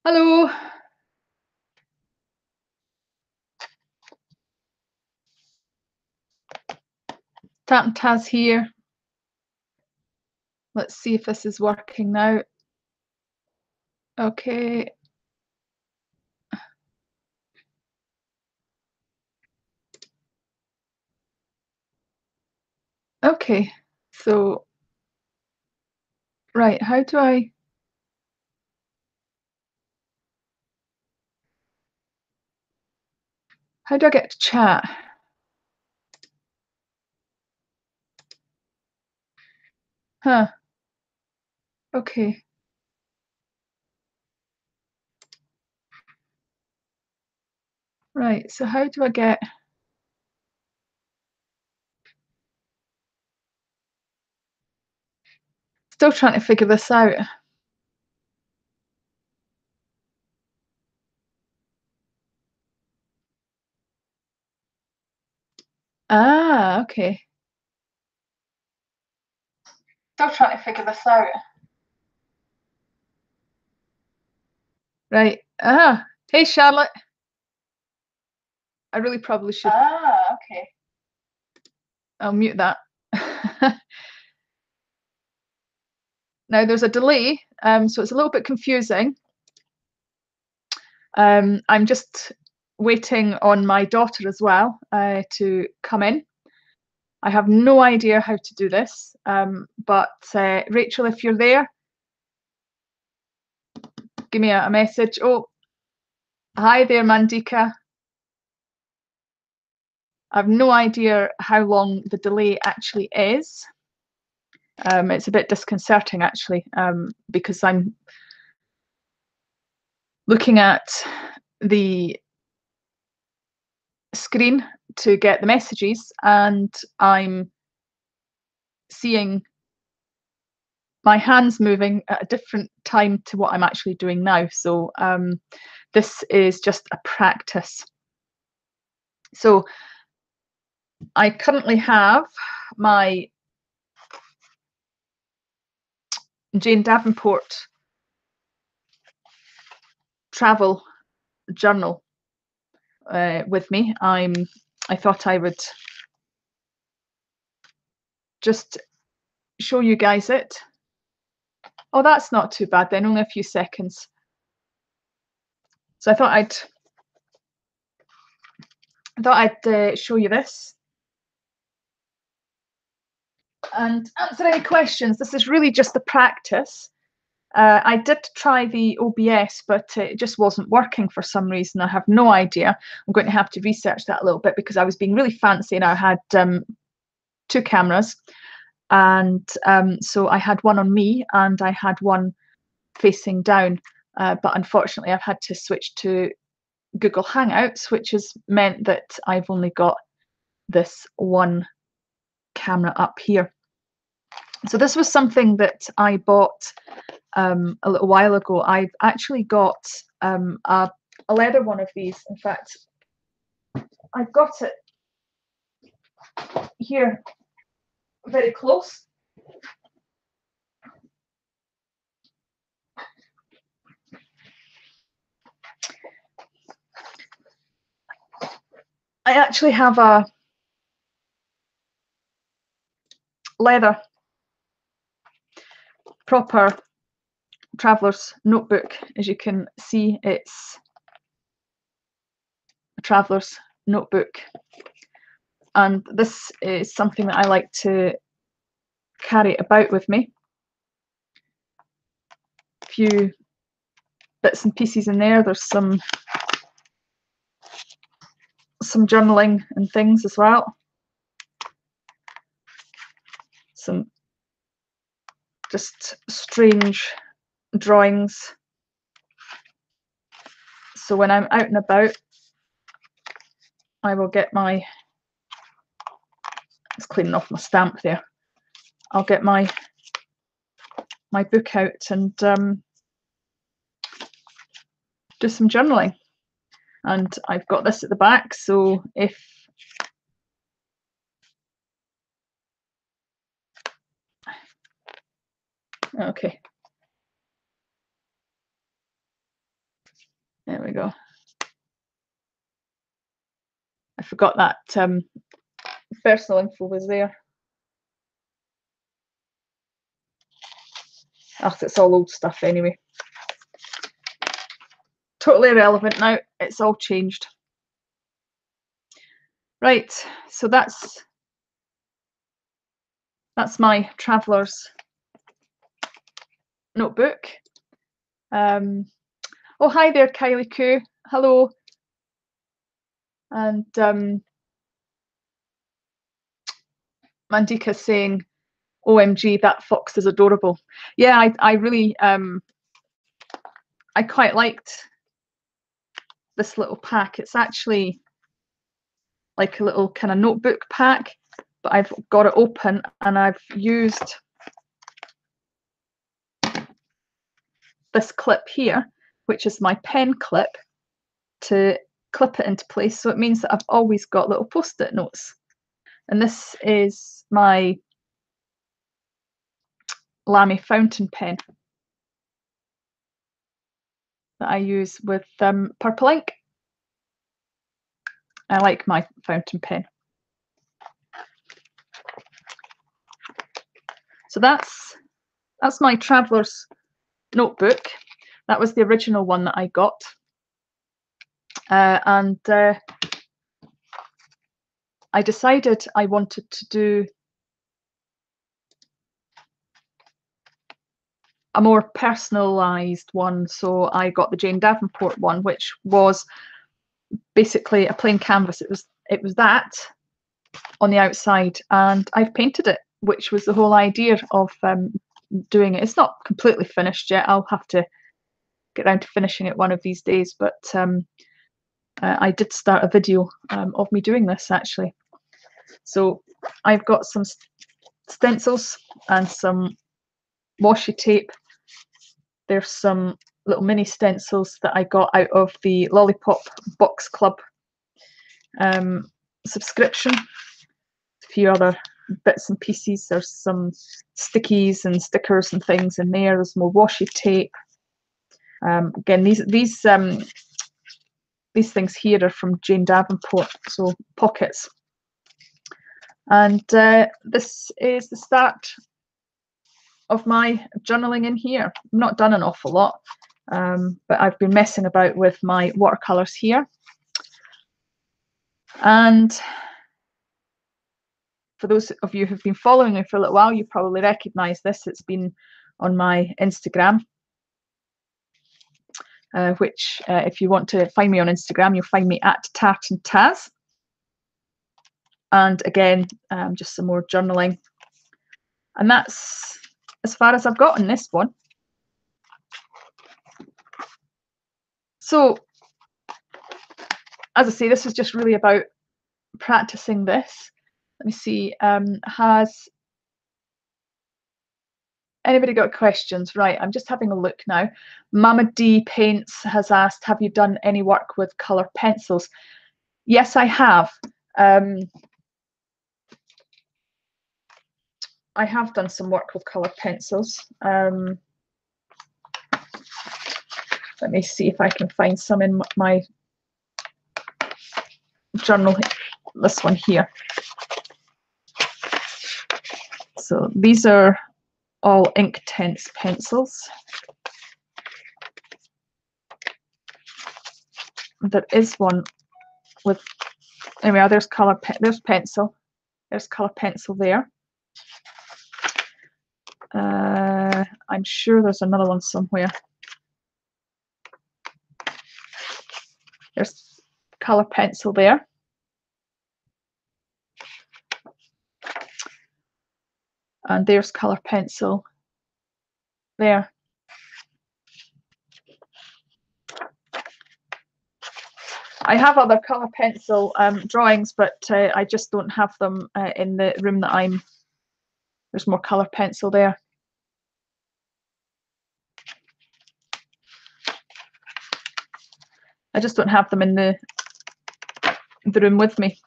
Hello, Tartantaz here. Let's see if this is working now. Okay. Okay. So, right, how do I get to chat? Huh. Okay. Right. So how do I get still trying to figure this out. Ah, okay. Still trying to figure this out. Right. Ah. Hey Charlotte. I really probably should. Ah, okay. I'll mute that. Now there's a delay, so it's a little bit confusing. I'm just waiting on my daughter as well to come in. I have no idea how to do this, but Rachel, if you're there, give me a message. Oh, hi there, Mandika. I've no idea how long the delay actually is. It's a bit disconcerting actually, because I'm looking at the screen to get the messages and I'm seeing my hands moving at a different time to what I'm actually doing now. So this is just a practice. So I currently have my Jane Davenport travel journal with me. I thought I would just show you guys it. Oh, that's not too bad then, only a few seconds. So I thought I'd show you this and answer any questions. This is really just a practice. I did try the OBS, but it just wasn't working for some reason. I have no idea. I'm going to have to research that a little bit because I was being really fancy and I had two cameras. And so I had one on me and I had one facing down. But unfortunately, I've had to switch to Google Hangouts, which has meant that I've only got this one camera up here. So this was something that I bought a little while ago. I've actually got a leather one of these. In fact, I've got it here very close. I actually have a leather proper traveler's notebook. As you can see, it's a traveler's notebook. And this is something that I like to carry about with me. A few bits and pieces in there. There's some journaling and things as well. Some just strange drawings. So when I'm out and about, I will get my, it's cleaning off my stamp there. I'll get my book out and do some journaling. And I've got this at the back, so if okay. forgot that personal info was there. Oh, it's all old stuff anyway. Totally irrelevant now. It's all changed. Right, so that's my traveller's notebook. Oh, hi there, Kylie Koo. Hello. And Mandika's saying, OMG, that fox is adorable. Yeah, I really, I quite liked this little pack. It's actually like a little kind of notebook pack, but I've got it open and I've used this clip here, which is my pen clip, to clip it into place. So it means that I've always got little post-it notes. And this is my Lamy fountain pen that I use with purple ink. I like my fountain pen. So that's my traveller's notebook. That was the original one that I got. And I decided I wanted to do a more personalised one, so I got the Jane Davenport one, which was basically a plain canvas. It was that on the outside, and I've painted it, which was the whole idea of doing it. It's not completely finished yet. I'll have to get around to finishing it one of these days, but I did start a video of me doing this actually. So I've got some stencils and some washi tape. There's some little mini stencils that I got out of the Lollipop Box Club subscription. A few other bits and pieces. There's some stickies and stickers and things in there. There's more washi tape. Again, these things here are from Jane Davenport, so pockets. And this is the start of my journaling in here. I've not done an awful lot, but I've been messing about with my watercolours here. And for those of you who've been following me for a little while, you probably recognise this. It's been on my Instagram, which if you want to find me on Instagram, you'll find me at Tartantaz. And again, just some more journaling. And that's as far as I've got in this one. So, as I say, this is just really about practicing this. Let me see, has anybody got questions? Right, I'm just having a look now. Mama D Paints has asked, have you done any work with colour pencils? Yes, I have. I have done some work with colour pencils. Let me see if I can find some in my journal. This one here. So these are all Inktense pencils. There is one with, anyway, there's colour, there's pencil. There's colour pencil there. I'm sure there's another one somewhere. There's colour pencil there. And there's colour pencil there. I have other colour pencil drawings, but I just don't have them in the room that I'm. There's more colour pencil there. I just don't have them in the room with me.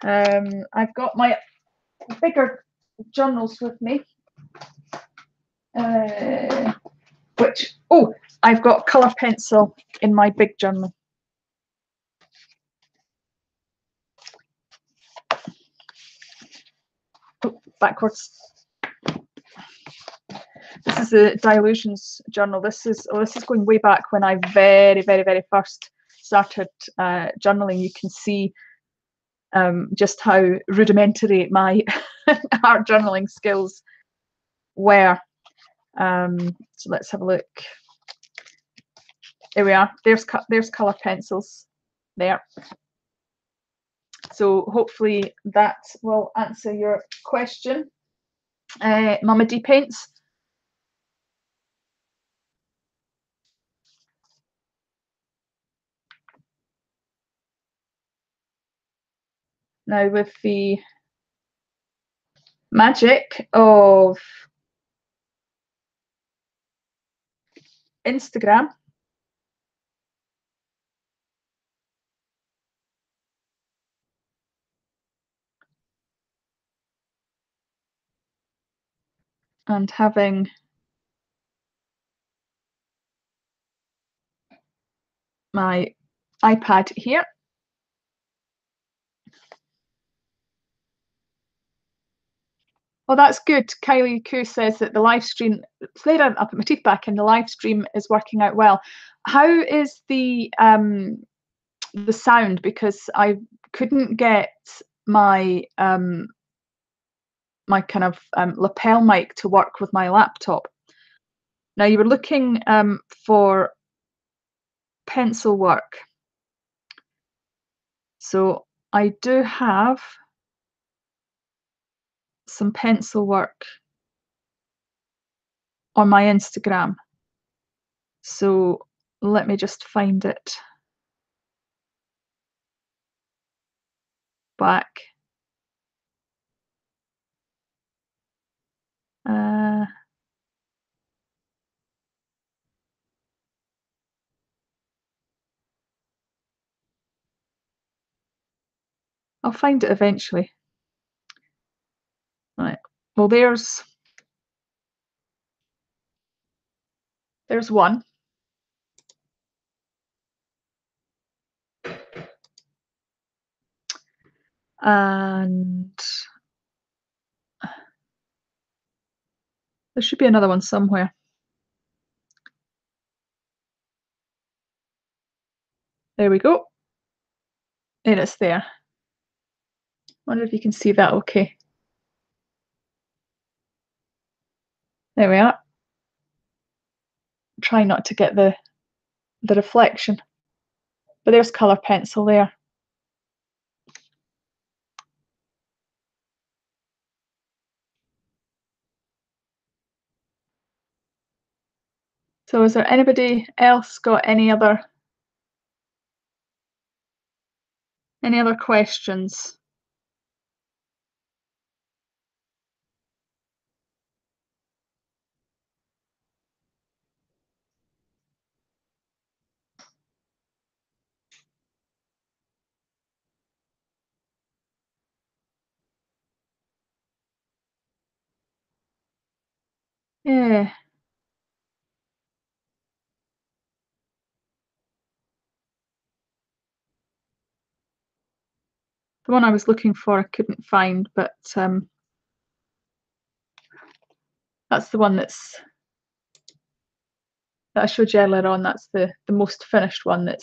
I've got my bigger journals with me. which, oh, I've got colour pencil in my big journal. Oh, backwards. This is the Dilutions journal. This is going way back when I very first started journaling. You can see just how rudimentary my art journaling skills were. So let's have a look. There we are. There's colour pencils there. So hopefully that will answer your question. Mama D paints. Now with the magic of Instagram, and having my iPad here, well, that's good. Kylie Koo says that the live stream, later I'll put my teeth back in, the live stream is working out well. How is the sound? Because I couldn't get my my kind of lapel mic to work with my laptop. Now you were looking for pencil work. So I do have some pencil work on my Instagram. So let me just find it back. I'll find it eventually. Right. Well, there's one. And there should be another one somewhere. There we go. And it's there. Wonder if you can see that okay. There we are. Try not to get the reflection. But there's colour pencil there. So is there anybody else got any other questions? Yeah. The one I was looking for I couldn't find, but that's the one that I showed you earlier on. That's the most finished one that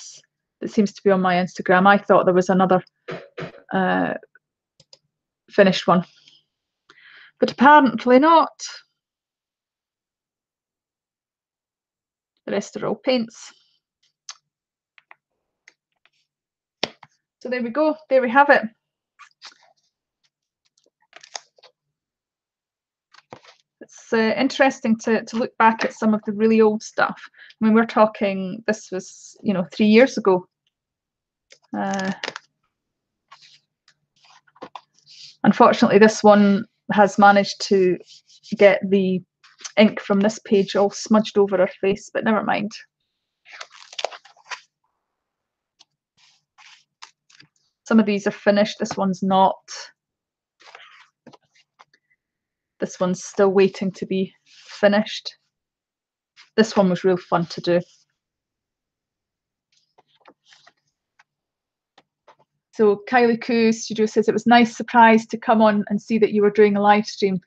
seems to be on my Instagram. I thought there was another finished one, but apparently not. The rest are all paints. So there we go. There we have it. It's interesting to look back at some of the really old stuff. I mean, we're talking, this was, 3 years ago. Unfortunately, this one has managed to get the ink from this page all smudged over her face, but never mind. Some of these are finished, this one's not. This one's still waiting to be finished. This one was real fun to do. So Kylie Koo Studio says, it was a nice surprise to come on and see that you were doing a live stream.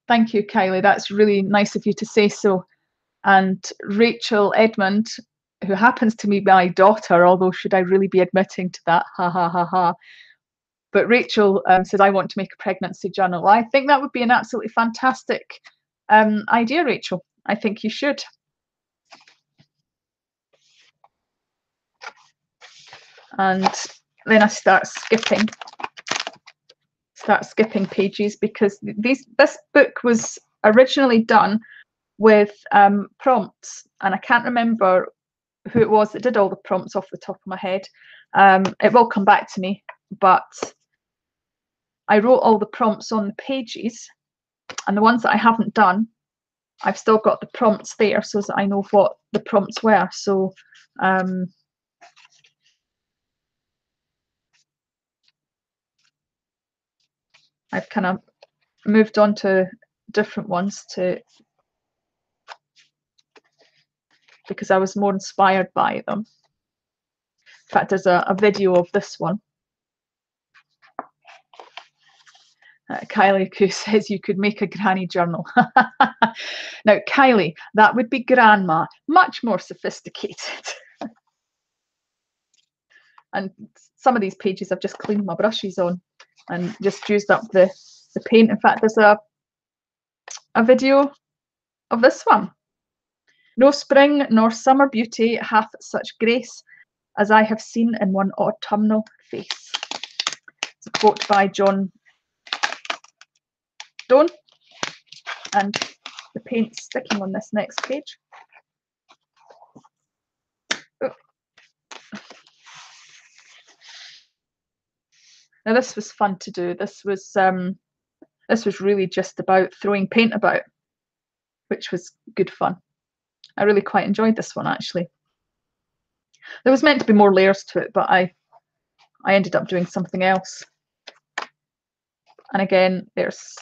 Thank you, Kylie. That's really nice of you to say so. And Rachel Edmund, who happens to be my daughter, although should I really be admitting to that? Ha ha ha ha. But Rachel says, I want to make a pregnancy journal. Well, I think that would be an absolutely fantastic idea, Rachel. I think you should. And then I start skipping pages, because this book was originally done with prompts, and I can't remember who it was that did all the prompts off the top of my head. It will come back to me, but I wrote all the prompts on the pages, and the ones that I haven't done, I've still got the prompts there so that I know what the prompts were. So I've kind of moved on to different ones because I was more inspired by them. In fact, there's a video of this one. Kylie Koo says you could make a granny journal. Now, Kylie, that would be grandma, much more sophisticated. And some of these pages I've just cleaned my brushes on and just used up the paint. In fact, there's a video of this one. No spring nor summer beauty hath such grace as I have seen in one autumnal face. It's a quote by John Donne, and the paint's sticking on this next page. Oh. Now this was fun to do. This was really just about throwing paint about, which was good fun. I really quite enjoyed this one, actually. There was meant to be more layers to it, but I ended up doing something else. And again, there's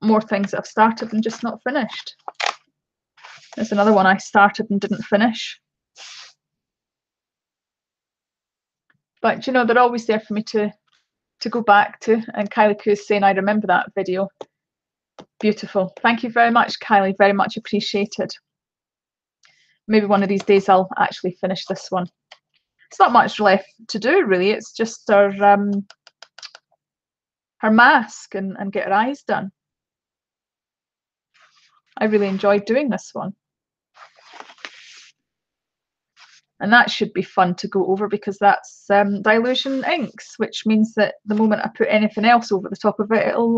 more things that I've started and just not finished. There's another one I started and didn't finish. But you know, they're always there for me to go back to. And Kylie Koo is saying, I remember that video. Beautiful. Thank you very much, Kylie. Very much appreciated. Maybe one of these days I'll actually finish this one. It's not much left to do, really. It's just her mask and get her eyes done. I really enjoyed doing this one. And that should be fun to go over, because that's Dilution Inks, which means that the moment I put anything else over the top of it, it'll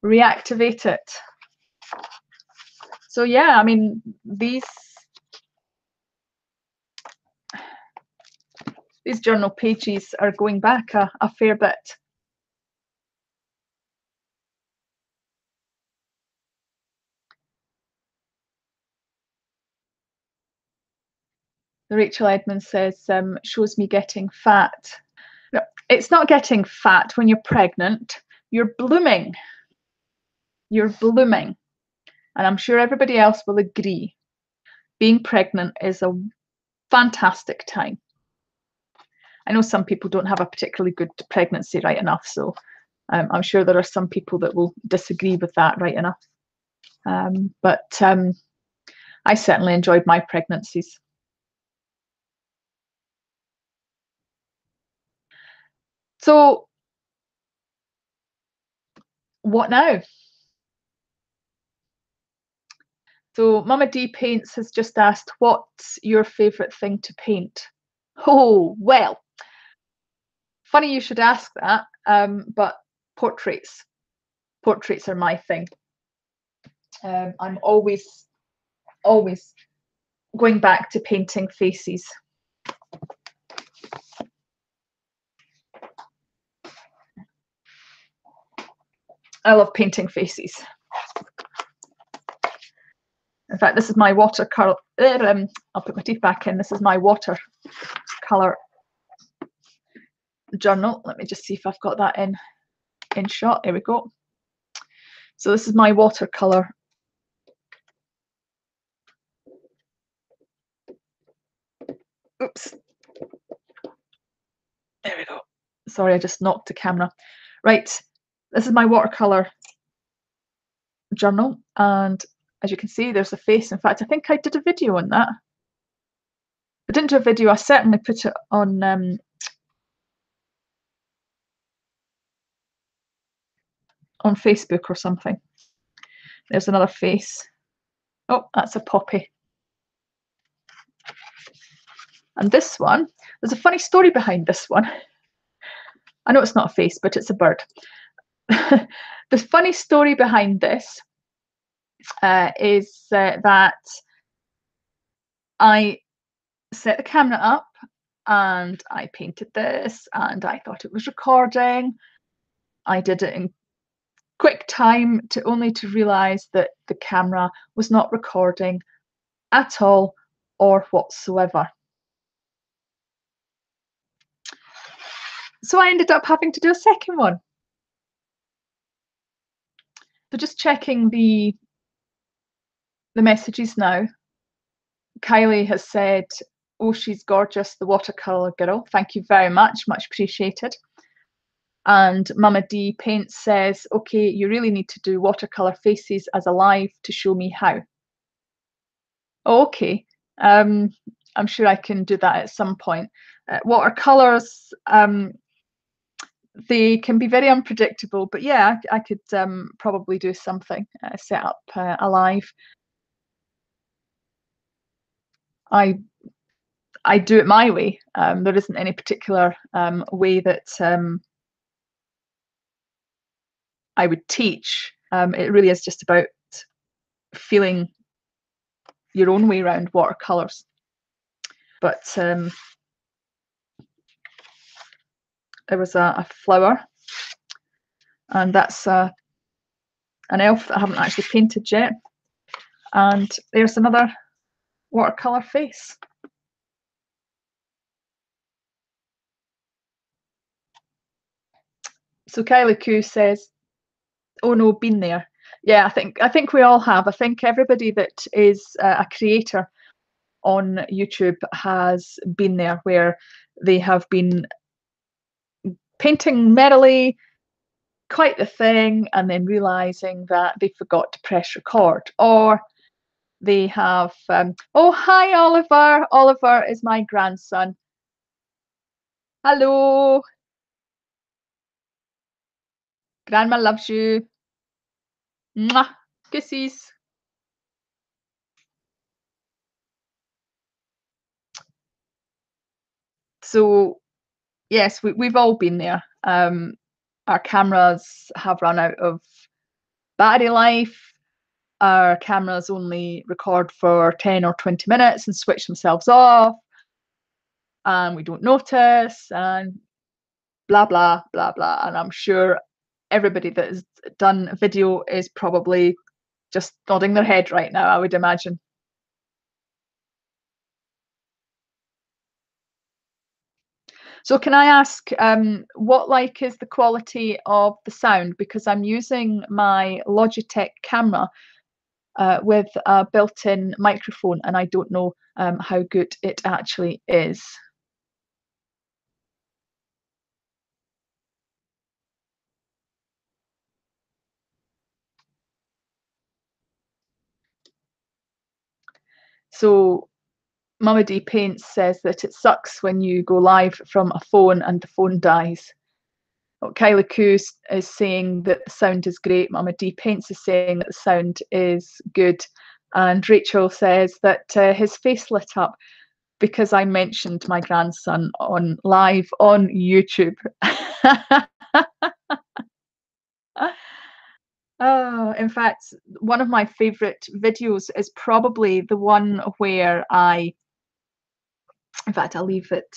reactivate it. So yeah, I mean, these journal pages are going back a fair bit. Rachel Edmonds says, shows me getting fat. No, it's not getting fat when you're pregnant. You're blooming. You're blooming. And I'm sure everybody else will agree. Being pregnant is a fantastic time. I know some people don't have a particularly good pregnancy, right enough, so I'm sure there are some people that will disagree with that, right enough. But I certainly enjoyed my pregnancies. So what now? So Mama D Paints has just asked, what's your favourite thing to paint? Oh, well, funny you should ask that, but portraits. Portraits are my thing. I'm always going back to painting faces. I love painting faces. In fact, this is my watercolor. I'll put my teeth back in. This is my watercolor journal. Let me just see if I've got that in shot. Here we go. So this is my watercolor. Oops. There we go. Sorry, I just knocked the camera. Right, this is my watercolor journal, and as you can see, there's a face. In fact, I think I did a video on that. I didn't do a video. I certainly put it on Facebook or something. There's another face. Oh, that's a poppy. And this one, there's a funny story behind this one. I know it's not a face, but it's a bird. The funny story behind this is that I set the camera up and I painted this and I thought it was recording. I did it in quick time only to realize that the camera was not recording at all or whatsoever. So I ended up having to do a second one. So just checking the messages now. Kylie has said, "Oh, she's gorgeous, the watercolor girl. Thank you very much appreciated." And Mama D Paints says, "Okay, you really need to do watercolor faces as a live to show me how." Oh, okay, I'm sure I can do that at some point. Watercolors, they can be very unpredictable, but yeah, I could probably do something, set up a live. I do it my way. There isn't any particular way that I would teach. It really is just about feeling your own way around watercolors. But there was a flower, and that's an elf that I haven't actually painted yet. And there's another watercolor face. So Kylie Q says, "Oh no, been there." Yeah, I think we all have. I think everybody that is a creator on YouTube has been there, where they have been painting merrily, quite the thing, and then realizing that they forgot to press record, or they have oh, hi Oliver. Oliver is my grandson. Hello. Grandma loves you. Mwah. Kisses. So yes, we've all been there. Our cameras have run out of battery life. Our cameras only record for 10 or 20 minutes and switch themselves off, and we don't notice, and blah blah blah blah. And I'm sure everybody that has done a video is probably just nodding their head right now, I would imagine. So can I ask, what like is the quality of the sound? Because I'm using my Logitech camera with a built-in microphone, and I don't know how good it actually is. So Mama D Paints says that it sucks when you go live from a phone and the phone dies. Well, Kylie Coos is saying that the sound is great. Mama D Paints is saying that the sound is good. And Rachel says that his face lit up because I mentioned my grandson on live on YouTube. Oh, in fact, one of my favorite videos is probably the one where in fact, I'll leave it,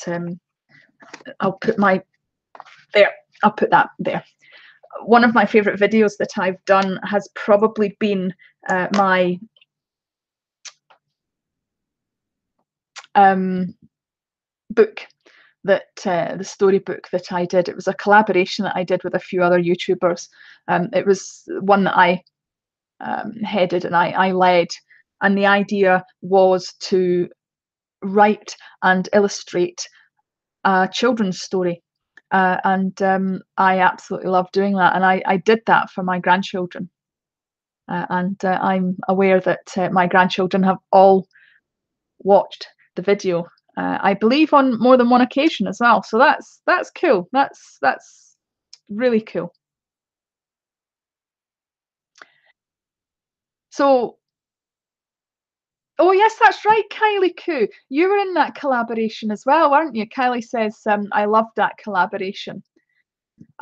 I'll put there, I'll put that there. One of my favorite videos that I've done has probably been my book the storybook that I did. It was a collaboration that I did with a few other YouTubers. It was one that I headed and I led, and the idea was to write and illustrate a children's story. And I absolutely love doing that, and I did that for my grandchildren. And I'm aware that my grandchildren have all watched the video. I believe on more than one occasion as well. So that's cool. That's really cool. So, oh yes, that's right, Kylie Koo. You were in that collaboration as well, weren't you? Kylie says, I loved that collaboration.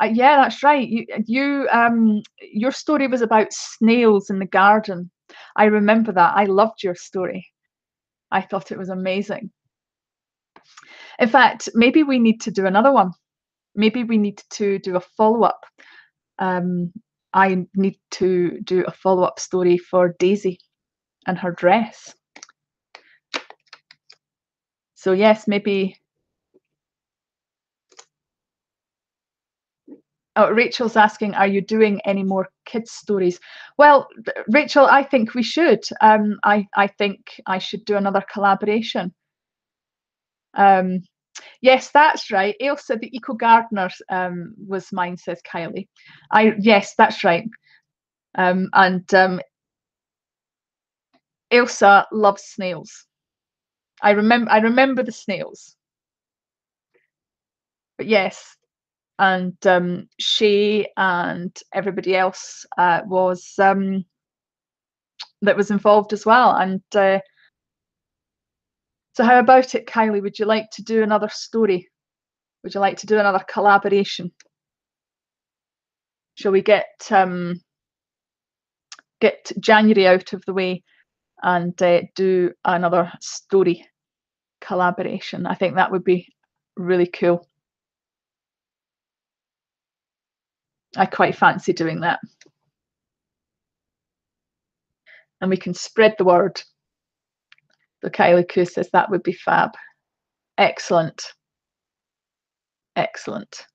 Yeah, that's right. Your story was about snails in the garden. I remember that. I loved your story. I thought it was amazing. In fact, maybe we need to do another one. Maybe we need to do a follow-up. Um, I need to do a follow-up story for Daisy and her dress. So yes, maybe. Oh, Rachel's asking, are you doing any more kids stories? Well, Rachel, I think we should. I think I should do another collaboration. Yes, that's right. Ailsa, the eco gardener, was mine, says Kylie. Yes, that's right. And Ailsa loves snails. I remember the snails. But yes, and Shay and everybody else was that was involved as well. And so how about it, Kylie? Would you like to do another story? Would you like to do another collaboration? Shall we get January out of the way and do another story collaboration? I think that would be really cool. I quite fancy doing that. And we can spread the word. So Kylie Koo says that would be fab. Excellent. Excellent.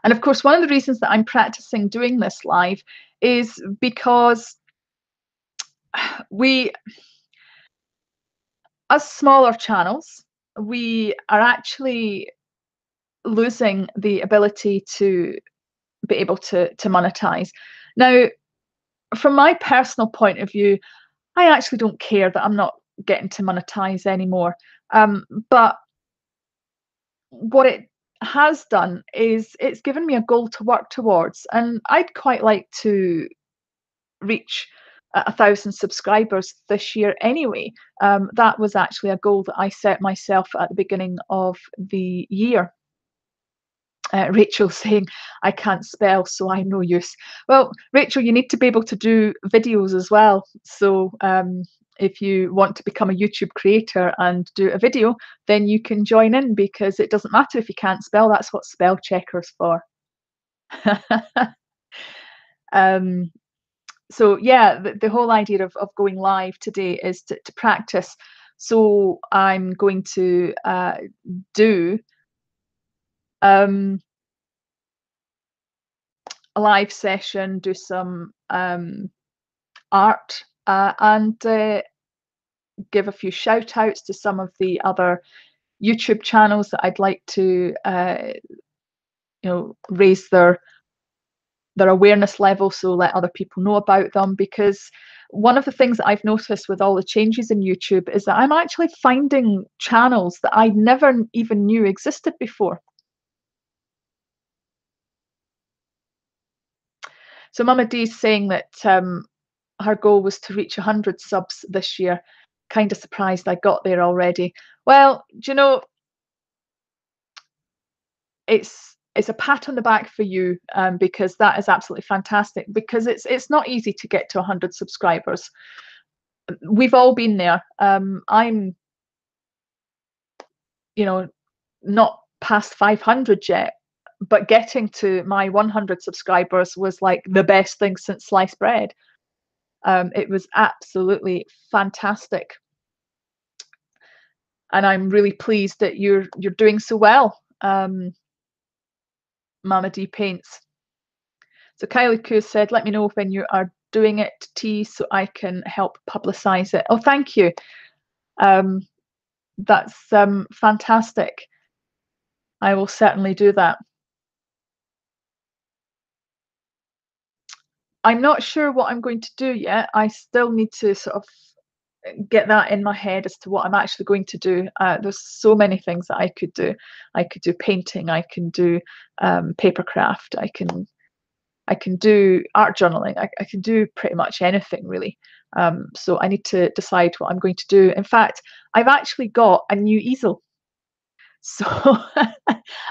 And of course, one of the reasons that I'm practicing doing this live is because we, as smaller channels, we are actually losing the ability to be able to monetize. Now, from my personal point of view, I actually don't care that I'm not getting to monetize anymore. But what it has done is it's given me a goal to work towards, and I'd quite like to reach 1,000 subscribers this year anyway. That was actually a goal that I set myself at the beginning of the year. Rachel saying, I can't spell, so I'm no use. Well, Rachel, you need to be able to do videos as well. So if you want to become a YouTube creator and do a video, then you can join in, because it doesn't matter if you can't spell. That's what spell checker's for. So yeah, the whole idea of going live today is to practice. So I'm going to do a live session, do some art, and give a few shout outs to some of the other YouTube channels that I'd like to raise their awareness level, so let other people know about them. Because one of the things that I've noticed with all the changes in YouTube is that I'm actually finding channels that I never even knew existed before. So Mama D is saying that her goal was to reach 100 subs this year. Kind of surprised I got there already. Well, do you know, it's a pat on the back for you, because that is absolutely fantastic, because it's not easy to get to 100 subscribers. We've all been there. I'm not past 500 yet, but getting to my 100 subscribers was like the best thing since sliced bread. It was absolutely fantastic, and I'm really pleased that you're doing so well. Mama D Paints. So Kylie Koo said, let me know when you are doing it, T, so I can help publicize it. Oh, thank you. That's fantastic. I will certainly do that. I'm not sure what I'm going to do yet. I still need to sort of get that in my head as to what I'm actually going to do. There's so many things that I could do. I could do painting. I can do papercraft. I can do art journaling. I can do pretty much anything really. So I need to decide what I'm going to do. In fact, I've actually got a new easel. So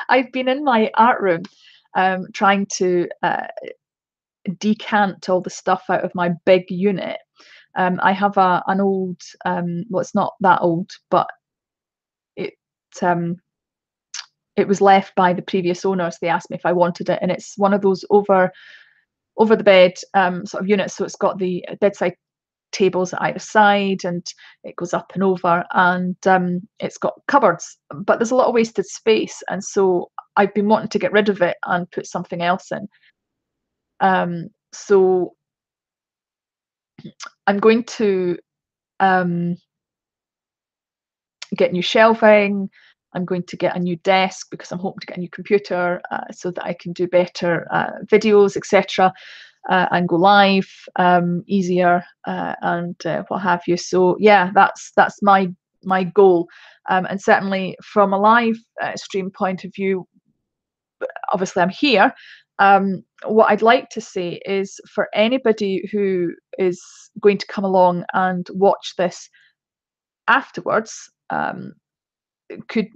I've been in my art room trying to decant all the stuff out of my big unit. I have an old, well, it's not that old, but it um, it was left by the previous owners. They asked me if I wanted it, and it's one of those over the bed sort of units. So it's got the bedside tables at either side, and it goes up and over, and it's got cupboards, but there's a lot of wasted space, and so I've been wanting to get rid of it and put something else in. So I'm going to get new shelving. I'm going to get a new desk because I'm hoping to get a new computer so that I can do better videos, etc., and go live easier and what have you. So yeah, that's my goal, and certainly from a live stream point of view, obviously I'm here. What I'd like to say is for anybody who is going to come along and watch this afterwards, could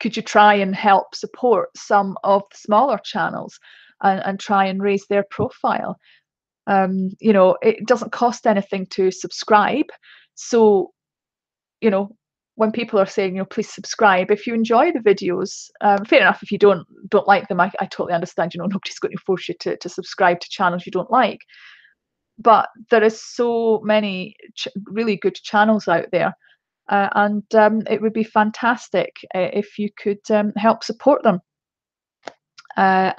could you try and help support some of the smaller channels and try and raise their profile? It doesn't cost anything to subscribe. So, when people are saying, please subscribe, if you enjoy the videos, fair enough. If you don't like them, I totally understand. Nobody's going to force you to subscribe to channels you don't like. But there is so many really good channels out there. And it would be fantastic if you could help support them. If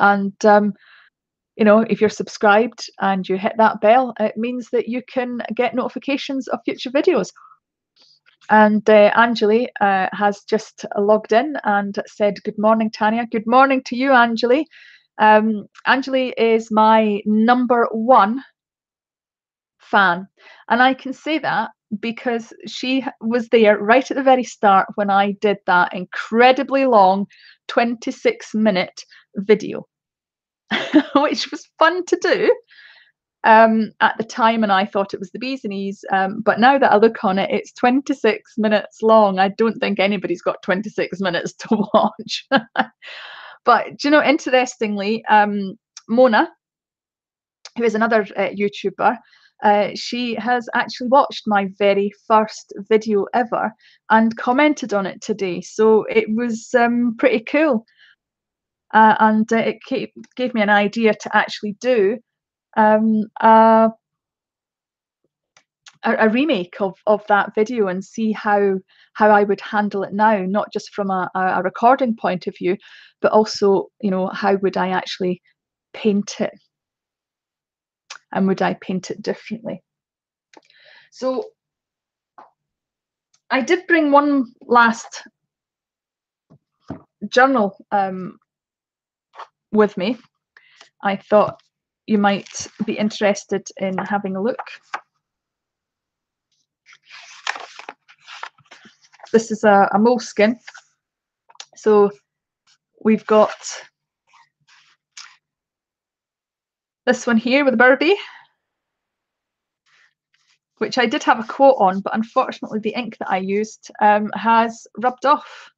you're subscribed and you hit that bell, it means that you can get notifications of future videos. And Anjali has just logged in and said, good morning, Tanya. Good morning to you, Anjali. Anjali is my #1 fan. And I can say that because she was there right at the very start when I did that incredibly long 26-minute video, which was fun to do at the time, and I thought it was the bee's knees. But now that I look on it, it's 26 minutes long. I don't think anybody's got 26 minutes to watch. But interestingly, Mona, who is another YouTuber, she has actually watched my very first video ever and commented on it today. So it was pretty cool. And it gave me an idea to actually do a remake of that video and see how I would handle it now, not just from a recording point of view, but also, how would I actually paint it? And would I paint it differently? So I did bring one last journal with me. I thought you might be interested in having a look. This is a moleskin. So we've got this one here with a birdie, which I did have a quote on, but unfortunately the ink that I used has rubbed off.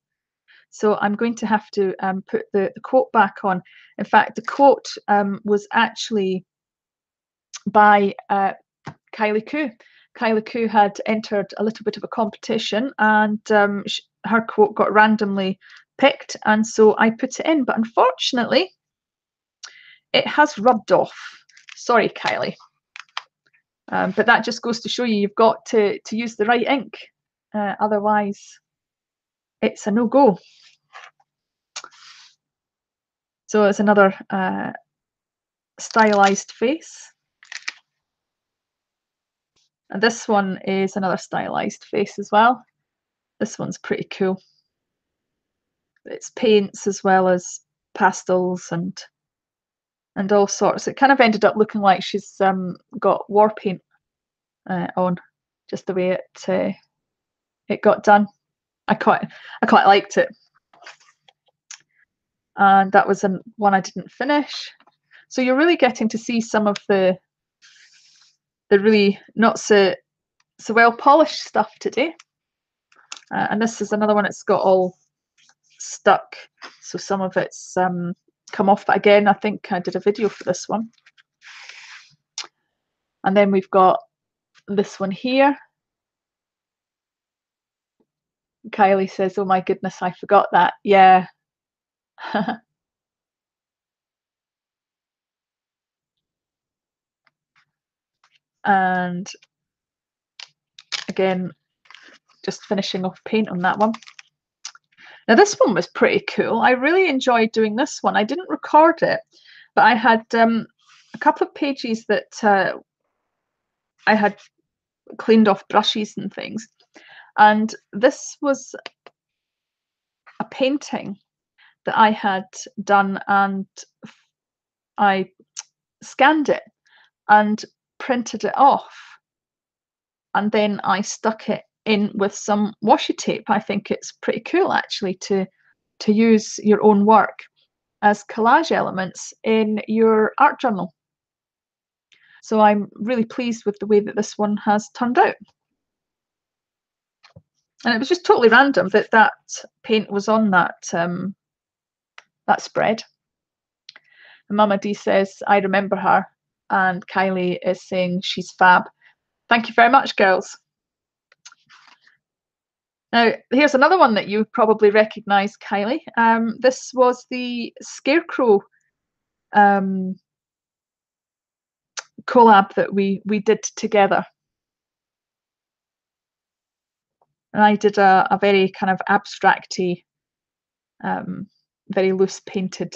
So I'm going to have to put the quote back on. In fact, the quote was actually by Kylie Koo. Kylie Koo had entered a little bit of a competition, and her quote got randomly picked, and so I put it in. But unfortunately, it has rubbed off. Sorry, Kylie. But that just goes to show you've got to use the right ink. Otherwise, it's a no-go. So it's another stylized face. And this one is another stylized face as well. This one's pretty cool. It's paints as well as pastels and all sorts. It kind of ended up looking like she's got war paint on, just the way it got done. I quite liked it. And that was one I didn't finish. So you're really getting to see some of the really not so well polished stuff today. And this is another one. It's got all stuck, so some of it's come off. But again, I think I did a video for this one. And then we've got this one here. Kylie says, "Oh my goodness, I forgot that." Yeah. And again, just finishing off paint on that one. Now this one was pretty cool. I really enjoyed doing this one. I didn't record it, but I had a couple of pages that I had cleaned off brushes and things. And this was a painting that I had done, and I scanned it and printed it off. And then I stuck it in with some washi tape. I think it's pretty cool actually to use your own work as collage elements in your art journal. So I'm really pleased with the way that this one has turned out. And it was just totally random that that paint was on that that spread. And Mama D says, "I remember her." And Kylie is saying she's fab. Thank you very much, girls. Now, here's another one that you probably recognise, Kylie. This was the Scarecrow collab that we did together. And I did a very kind of abstracty, very loose painted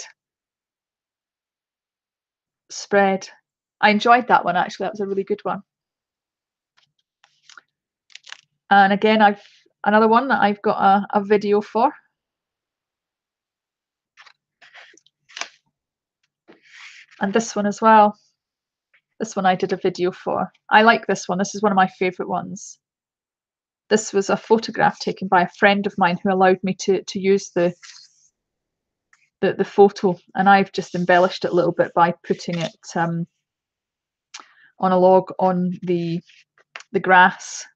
spread. I enjoyed that one actually. That was a really good one. And again, I've another one that I've got a video for. And this one as well. This one I did a video for. I like this one. This is one of my favourite ones. This was a photograph taken by a friend of mine who allowed me to use the photo, and I've just embellished it a little bit by putting it on a log on the grass.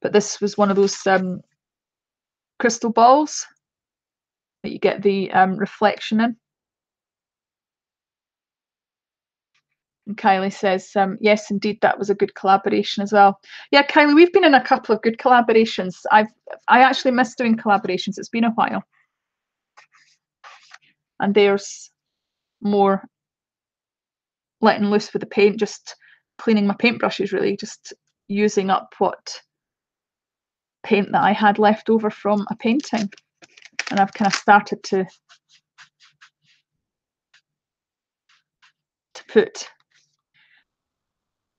But this was one of those crystal balls that you get the reflection in. And Kylie says, yes, indeed, that was a good collaboration as well. Yeah, Kylie, we've been in a couple of good collaborations. I actually miss doing collaborations. It's been a while. And there's more letting loose with the paint, just cleaning my paintbrushes, really, just using up what paint that I had left over from a painting. And I've kind of started to put.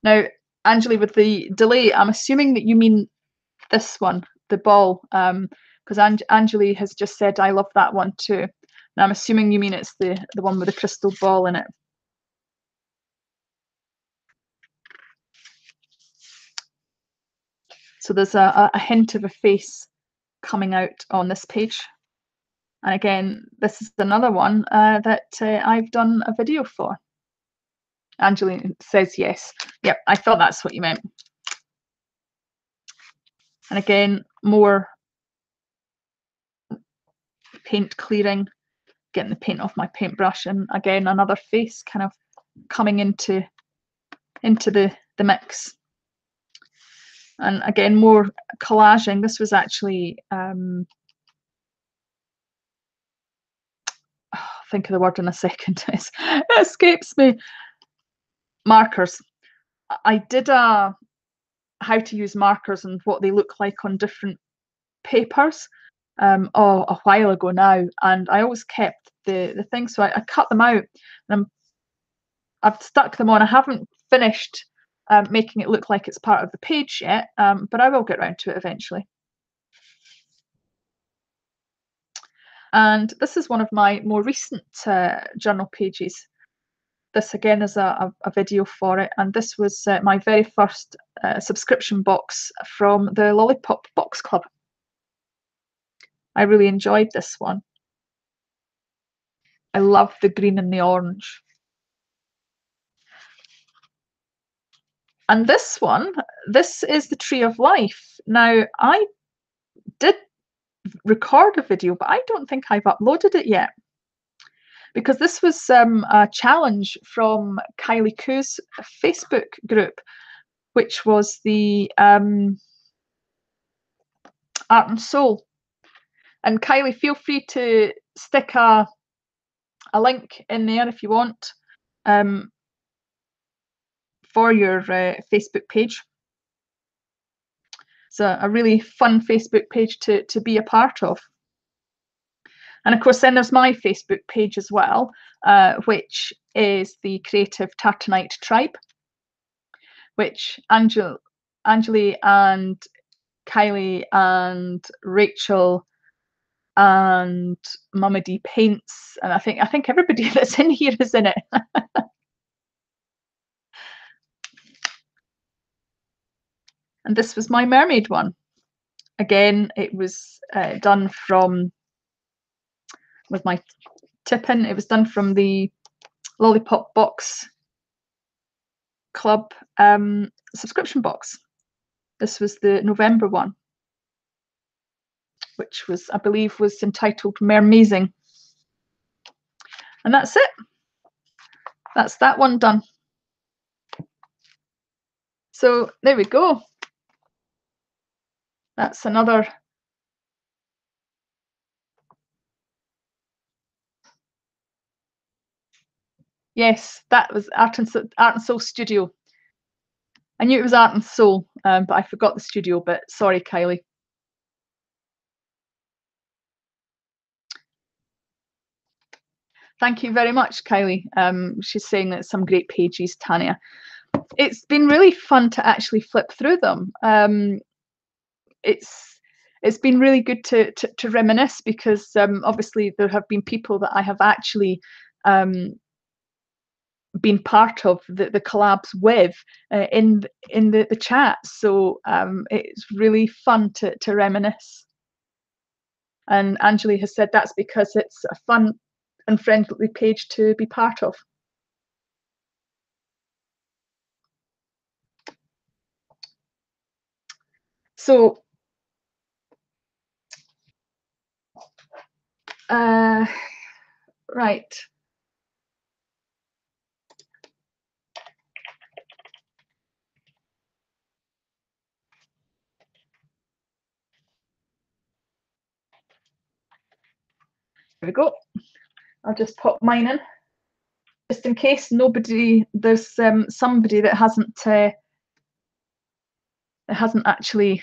Now, Angeli, with the delay, I'm assuming that you mean this one, the ball, because Angeli has just said, "I love that one too." And I'm assuming you mean it's the one with the crystal ball in it. So there's a hint of a face coming out on this page. And again, this is another one that I've done a video for. Angeli says yes. Yep, I thought that's what you meant. And again, more paint clearing, getting the paint off my paintbrush, and again another face kind of coming into the mix. And again, more collaging. This was actually think of the word in a second. It escapes me. Markers. I did a how to use markers and what they look like on different papers. a while ago now, and I always kept the thing, so I cut them out, and I've stuck them on. I haven't finished making it look like it's part of the page yet, but I will get around to it eventually. And this is one of my more recent journal pages. This again is a video for it, and this was my very first subscription box from the Lollipop Box Club. I really enjoyed this one. I love the green and the orange. And this one, this is the Tree of Life. Now, I did record a video, but I don't think I've uploaded it yet, because this was a challenge from Kylie Koo's Facebook group, which was the Art and Soul. And Kylie, feel free to stick a link in there if you want for your Facebook page. It's a really fun Facebook page to be a part of. And of course, then there's my Facebook page as well, which is the Creative Tartanite Tribe, which Anjali and Kylie and Rachel and Mama D paints, and I think everybody that's in here is in it. And this was my mermaid one. Again, it was done from, with my tip in, it was done from the Lollipop Box Club subscription box. This was the November one, which was, I believe, was entitled Mermazing. And that's it. That's that one done. So there we go. That's another. Yes, that was Art and Soul Studio. I knew it was Art and Soul, but I forgot the studio bit. Sorry, Kylie. Thank you very much, Kylie. She's saying that some great pages, Tanya. It's been really fun to actually flip through them. It's been really good to reminisce, because obviously there have been people that I have actually been part of the collabs with in the chat. So it's really fun to reminisce. And Anjali has said that's because it's a fun and friendly page to be part of. So right. There we go. I'll just pop mine in, just in case there's somebody that hasn't actually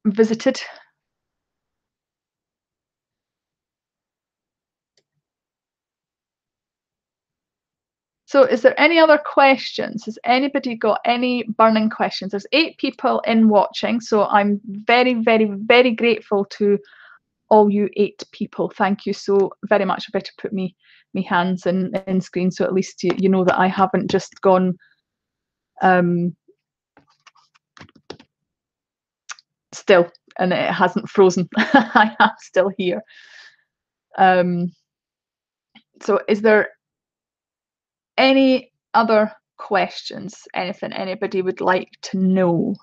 visited. So is there any other questions? Has anybody got any burning questions? There's 8 people in watching, so I'm very, very, very grateful to all you 8 people. Thank you so very much. I better put me hands in screen, so at least you know that I haven't just gone still and it hasn't frozen. I am still here. So is there any other questions? Anything anybody would like to know?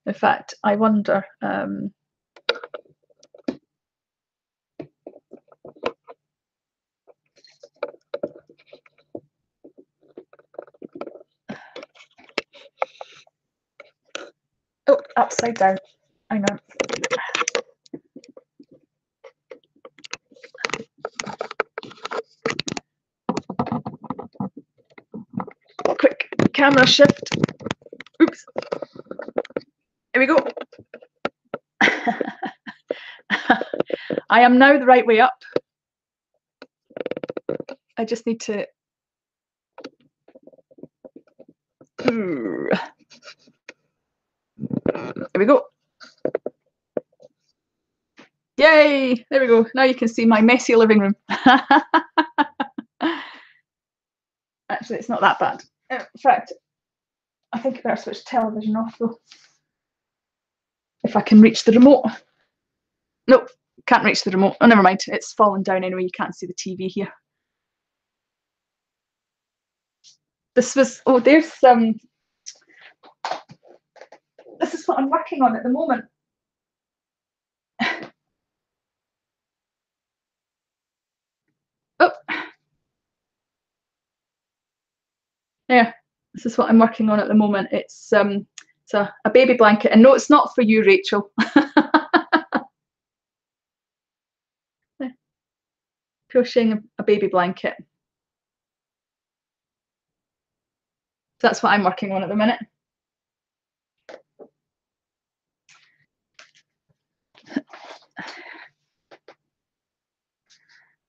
In fact, I wonder. Oh, upside down. Hang on. camera shift. Oops. Here we go. I am now the right way up. I just need to. Here we go. Yay! There we go. Now you can see my messy living room. Actually, it's not that bad. In fact, I think I better switch television off though. If I can reach the remote. Nope, can't reach the remote. Oh, never mind. It's fallen down anyway. You can't see the TV here. This was, oh, there's this is what I'm working on at the moment. Oh, yeah, this is what I'm working on at the moment. It's a baby blanket, and no, it's not for you, Rachel. Crocheting a baby blanket. So that's what I'm working on at the minute.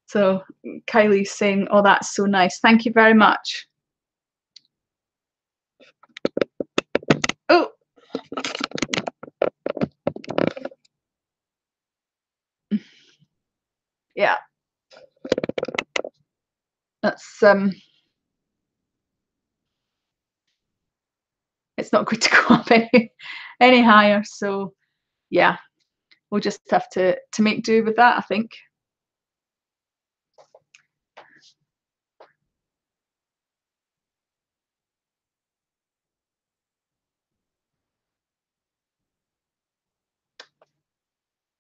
So Kylie's saying, oh, that's so nice. Thank you very much. Oh. Yeah. That's it's not going to go up any higher. So yeah, we'll just have to make do with that, I think.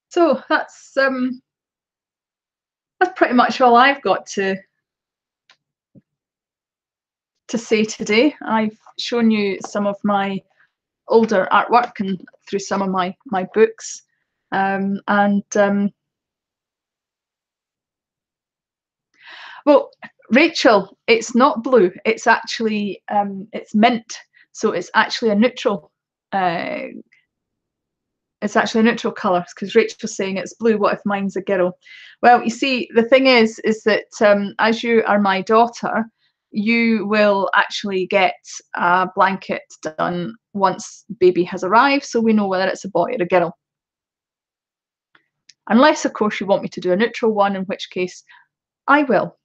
So that's pretty much all I've got to say today. I've shown you some of my older artwork and through some of my books, well, Rachel, it's not blue. It's actually it's mint, so it's actually a neutral. It's actually a neutral colour, because Rachel's saying it's blue. What if mine's a girl? Well, you see, the thing is that as you are my daughter, you will actually get a blanket done once baby has arrived, so we know whether it's a boy or a girl. Unless, of course, you want me to do a neutral one, in which case I will.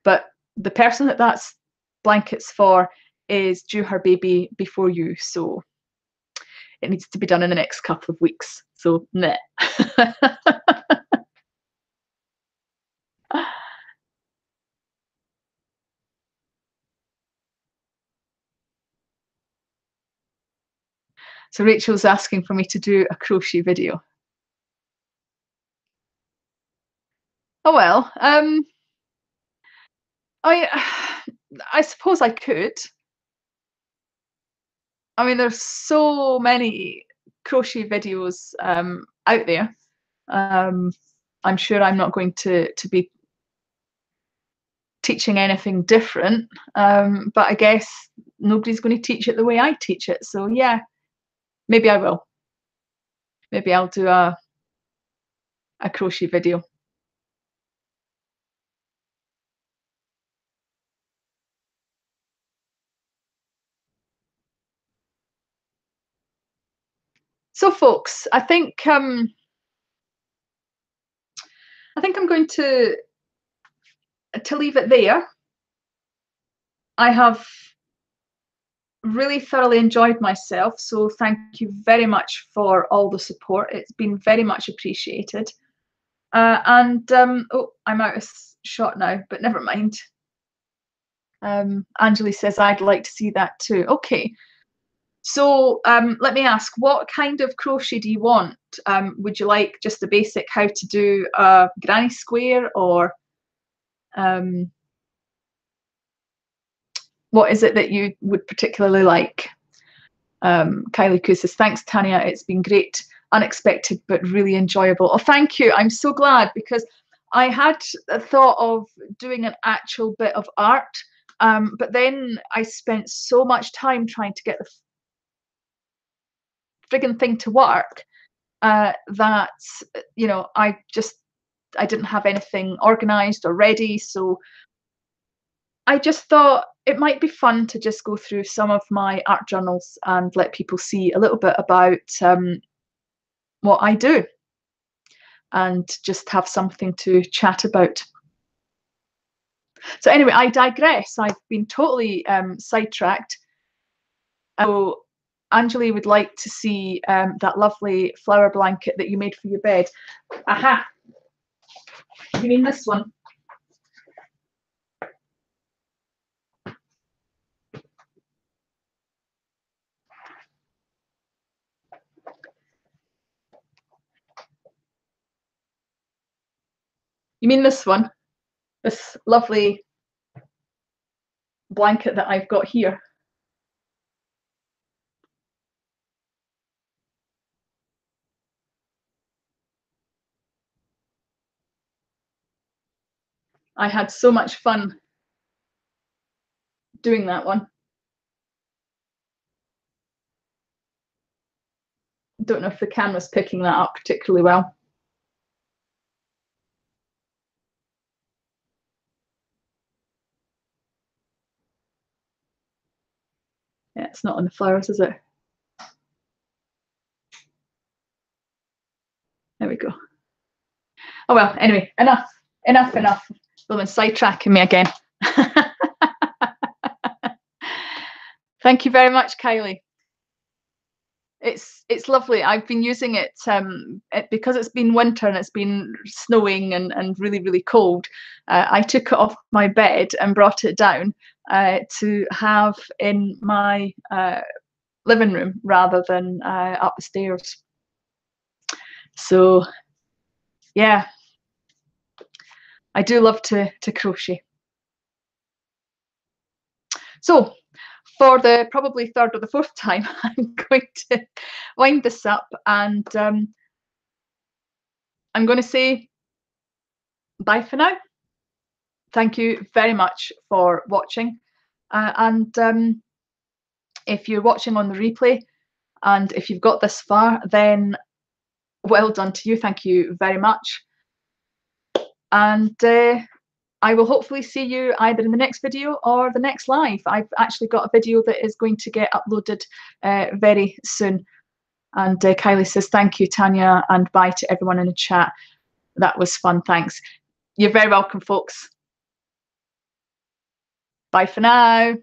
But the person that's blankets for is due her baby before you, so it needs to be done in the next couple of weeks. So, nah. So Rachel's asking for me to do a crochet video. Oh well, I suppose I could. I mean, there's so many crochet videos out there. I'm sure I'm not going to be teaching anything different, but I guess nobody's going to teach it the way I teach it. So yeah, maybe I will. Maybe I'll do a crochet video. So folks, I think I'm going to leave it there. I have really thoroughly enjoyed myself, so thank you very much for all the support. It's been very much appreciated. Oh, I'm out of shot now, but never mind. Angeli says I'd like to see that too. Okay, so let me ask, what kind of crochet do you want? Would you like just the basic how to do a granny square, or what is it that you would particularly like? Kylie Koo says, thanks, Tanya. It's been great, unexpected, but really enjoyable. Oh, thank you. I'm so glad, because I had a thought of doing an actual bit of art, but then I spent so much time trying to get the frigging thing to work, that I didn't have anything organized or ready. So I just thought it might be fun to just go through some of my art journals and let people see a little bit about what I do and just have something to chat about. So anyway, I digress. I've been totally sidetracked. So Anjali would like to see that lovely flower blanket that you made for your bed. Aha! You mean this one? You mean this one? This lovely blanket that I've got here. I had so much fun doing that one. Don't know if the camera's picking that up particularly well. Yeah, it's not on the flowers, is it? There we go. Oh well, anyway, enough. Women sidetracking me again. Thank you very much, Kylie. It's lovely. I've been using it, because it's been winter and it's been snowing and really, really cold. I took it off my bed and brought it down to have in my living room rather than up the stairs. So yeah, I do love to crochet. So for the probably third or the fourth time, I'm going to wind this up, and I'm going to say bye for now. Thank you very much for watching, and if you're watching on the replay and if you've got this far, then well done to you. Thank you very much, and I will hopefully see you either in the next video or the next live. I've actually got a video that is going to get uploaded very soon. And Kylie says, thank you, Tanya, and bye to everyone in the chat. That was fun, thanks. You're very welcome, folks. Bye for now.